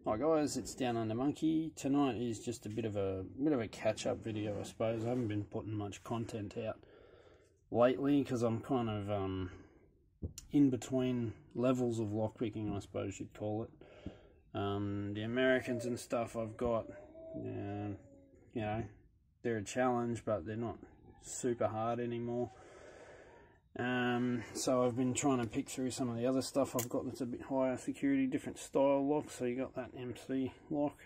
Hi guys, it's Down Under Monkey. Tonight is just a bit of a catch-up video, I suppose. I haven't been putting much content out lately because I'm kind of in between levels of lockpicking, I suppose you'd call it. The Americans and stuff I've got, you know, they're a challenge, but they're not super hard anymore. So I've been trying to pick through some of the other stuff I've got that's a bit higher security, different style locks. So you got that MC lock.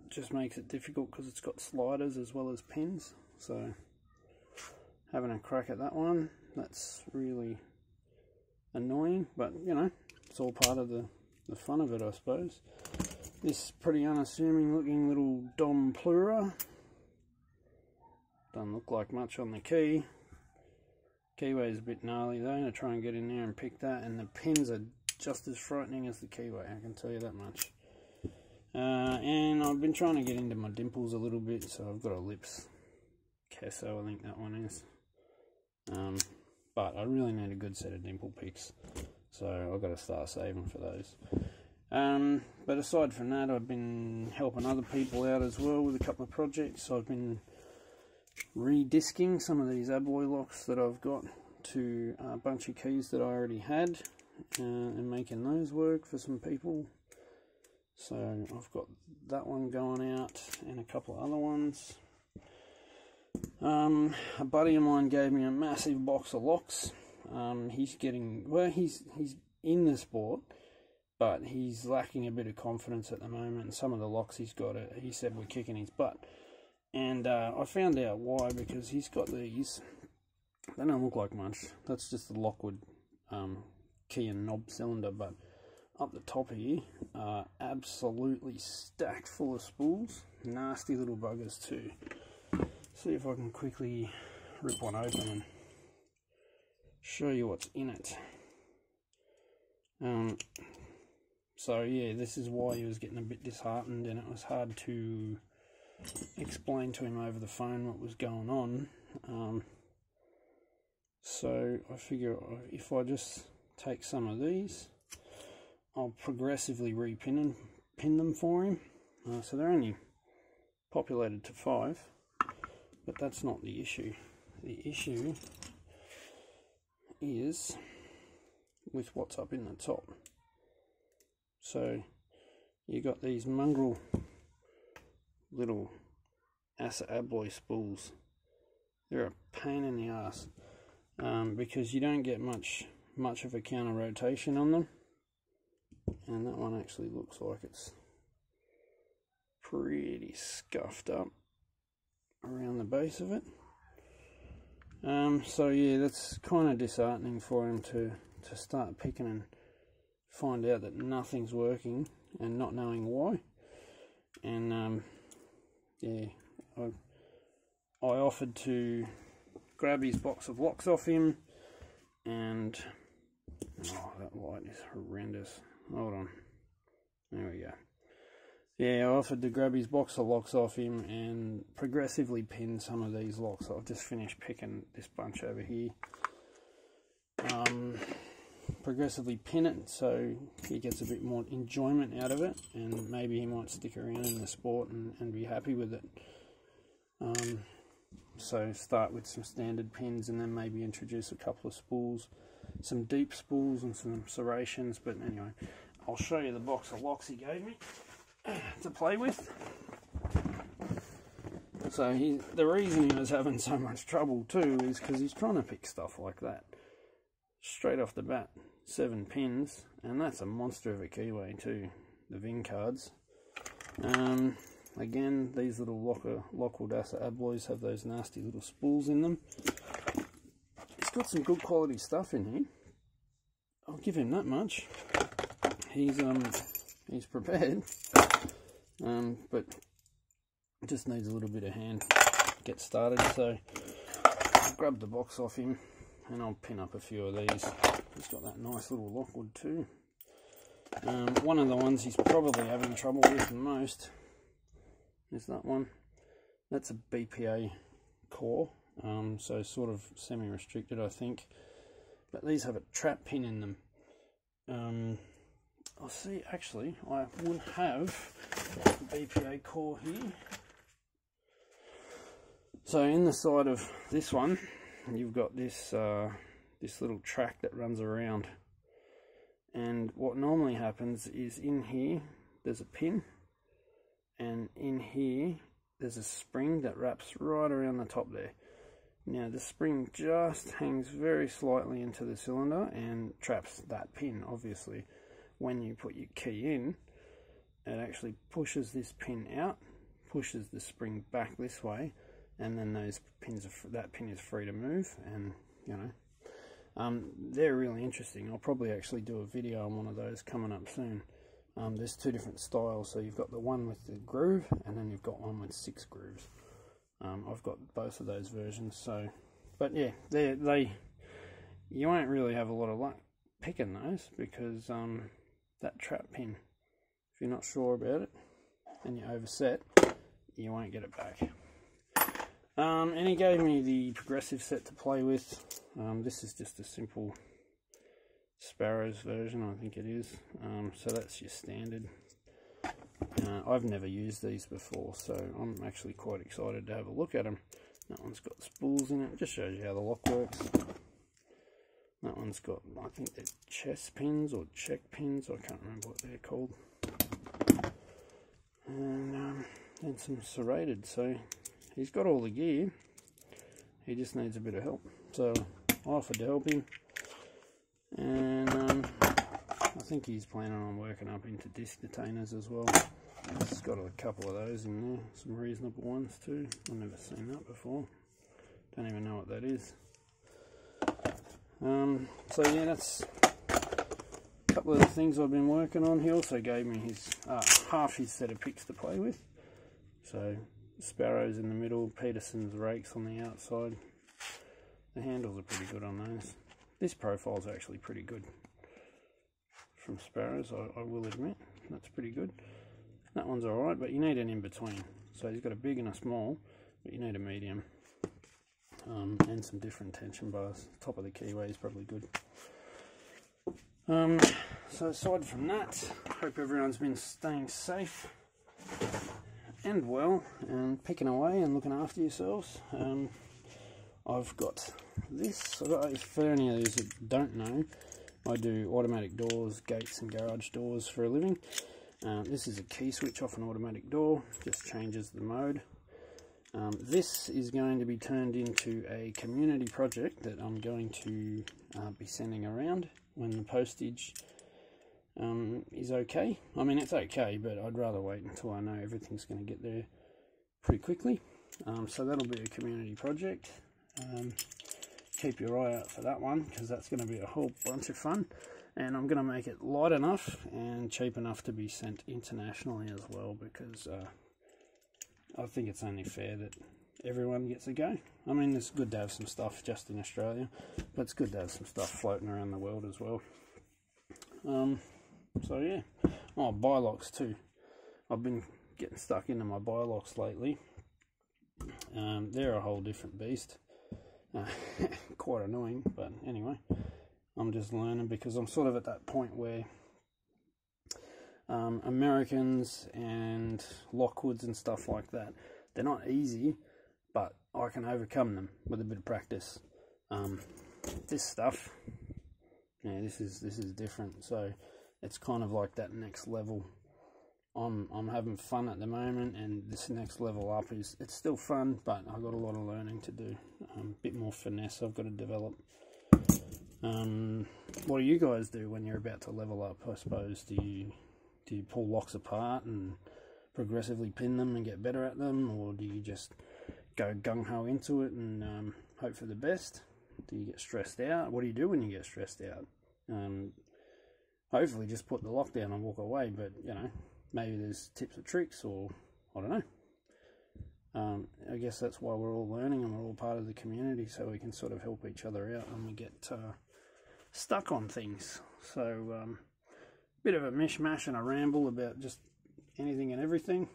Just makes it difficult because it's got sliders as well as pins. So having a crack at that one, that's really annoying, but you know, it's all part of the fun of it, I suppose. This pretty unassuming looking little Dom Plura. Doesn't look like much on the key. Keyway is a bit gnarly though, to try and get in there and pick that, and the pins are just as frightening as the keyway, I can tell you that much. And I've been trying to get into my dimples a little bit, so I've got a Lips Kesso, I think that one is. But I really need a good set of dimple picks, so I've got to start saving for those. But aside from that, I've been helping other people out as well with a couple of projects. So I've been re-disking some of these Abloy locks that I've got to a bunch of keys that I already had, and making those work for some people. So I've got that one going out and a couple of other ones. A buddy of mine gave me a massive box of locks. He's in the sport, but he's lacking a bit of confidence at the moment, and some of the locks he's got, he said, were kicking his butt. And I found out why, because he's got these, they don't look like much, that's just the Lockwood key and knob cylinder, but up the top here are absolutely stacked full of spools, nasty little buggers too. See if I can quickly rip one open and show you what's in it. So yeah, this is why he was getting a bit disheartened, and it was hard to explain to him over the phone what was going on. So I figure if I just take some of these, I'll progressively pin them for him. So they're only populated to 5, but that's not the issue. The issue is with what's up in the top. So you got these mongrel little Assa Abloy spools. They're a pain in the ass, because you don't get much of a counter rotation on them, and that one actually looks like it's pretty scuffed up around the base of it. So yeah, that's kind of disheartening for him to start picking and find out that nothing's working and not knowing why. And yeah, I offered to grab his box of locks off him, and oh, that light is horrendous. Hold on, there we go. Yeah, I offered to grab his box of locks off him and progressively pin some of these locks. I've just finished picking this bunch over here. Progressively pin it so he gets a bit more enjoyment out of it, and maybe he might stick around in the sport and be happy with it. So start with some standard pins, and then maybe introduce a couple of spools, some deep spools and some serrations. But anyway, I'll show you the box of locks he gave me to play with. So the reason he was having so much trouble too is because he's trying to pick stuff like that. Straight off the bat, 7 pins, and that's a monster of a keyway too, the Ving cards. Again, these little Lockwood Assa Abloys have those nasty little spools in them. He's got some good quality stuff in here, I'll give him that much. He's prepared, but just needs a little bit of hand to get started. So I'll grab the box off him, and I'll pin up a few of these. He's got that nice little Lockwood too. One of the ones he's probably having trouble with the most is that one. That's a BPA core, so sort of semi-restricted, I think. But these have a trap pin in them. I'll see, actually, I would have the BPA core here. So in the side of this one, you've got this this little track that runs around. And what normally happens is in here, there's a pin, and in here, there's a spring that wraps right around the top there. Now the spring just hangs very slightly into the cylinder and traps that pin, obviously. When you put your key in, it actually pushes this pin out, pushes the spring back this way, and then those pins that pin is free to move. And you know, they're really interesting. I'll probably actually do a video on one of those coming up soon. There's two different styles, so you've got the one with the groove, and then you've got one with 6 grooves. I've got both of those versions. So, but yeah, you won't really have a lot of luck picking those, because that trap pin, if you're not sure about it and you overset, you won't get it back. And he gave me the progressive set to play with. This is just a simple Sparrows version, I think it is. So that's your standard. I've never used these before, so I'm actually quite excited to have a look at them. That one's got spools in it. Just shows you how the lock works. That one's got, I think they're chess pins or check pins, I can't remember what they're called. And some serrated, so he's got all the gear, he just needs a bit of help. So I offered to help him, and I think he's planning on working up into disc detainers as well. He's got a couple of those in there, some reasonable ones too. I've never seen that before, don't even know what that is. So yeah, that's a couple of the things I've been working on. He also gave me his half his set of picks to play with. So Sparrows in the middle, Peterson's rakes on the outside. The handles are pretty good on those. This profile's actually pretty good from Sparrows, I will admit. That's pretty good. That one's alright, but you need an in-between. So he's got a big and a small, but you need a medium. And some different tension bars. Top of the keyway is probably good. So aside from that, hope everyone's been staying safe and well, and picking away and looking after yourselves. I've got this. For any of those that don't know, I do automatic doors, gates and garage doors for a living. This is a key switch off an automatic door, just changes the mode. This is going to be turned into a community project that I'm going to be sending around when the postage is okay. I mean, it's okay, but I'd rather wait until I know everything's going to get there pretty quickly. So that'll be a community project. Keep your eye out for that one, because that's going to be a whole bunch of fun. And I'm going to make it light enough and cheap enough to be sent internationally as well, because I think it's only fair that everyone gets a go. I mean, it's good to have some stuff just in Australia, but it's good to have some stuff floating around the world as well. So yeah. Oh, Bilocks too. I've been getting stuck into my Bilocks lately. They're a whole different beast. Quite annoying, but anyway, I'm just learning, because I'm sort of at that point where Americans and Lockwoods and stuff like that, they're not easy, but I can overcome them with a bit of practice. This stuff, yeah, this is different, so it's kind of like that next level. I'm having fun at the moment, and this next level up it's still fun, but I've got a lot of learning to do. A bit more finesse I've got to develop. What do you guys do when you're about to level up? I suppose, do you pull locks apart and progressively pin them and get better at them, or do you just go gung-ho into it and hope for the best? Do you get stressed out? What do you do when you get stressed out? Hopefully just put the lock down and walk away, but you know, maybe there's tips or tricks, or I don't know. I guess that's why we're all learning, and we're all part of the community, so we can sort of help each other out when we get stuck on things. So bit of a mishmash and a ramble about just anything and everything.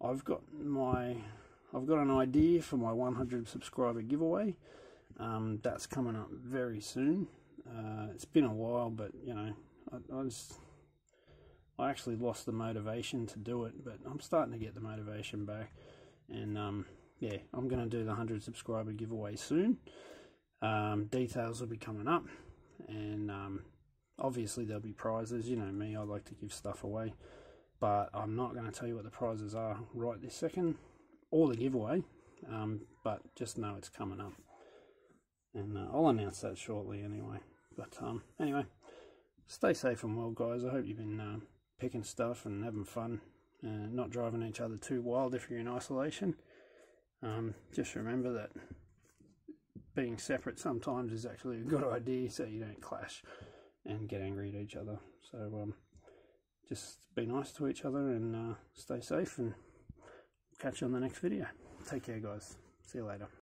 I've got an idea for my 100 subscriber giveaway. That's coming up very soon. It's been a while, but you know, I just I actually lost the motivation to do it, but I'm starting to get the motivation back. And yeah, I'm going to do the 100 subscriber giveaway soon. Details will be coming up, and obviously there'll be prizes. You know me, I like to give stuff away, but I'm not going to tell you what the prizes are right this second, or the giveaway, but just know it's coming up, and I'll announce that shortly anyway. But anyway, stay safe and well, guys. I hope you've been picking stuff and having fun, and not driving each other too wild if you're in isolation. Just remember that being separate sometimes is actually a good idea, so you don't clash and get angry at each other. So just be nice to each other, and stay safe, and catch you on the next video. Take care, guys. See you later.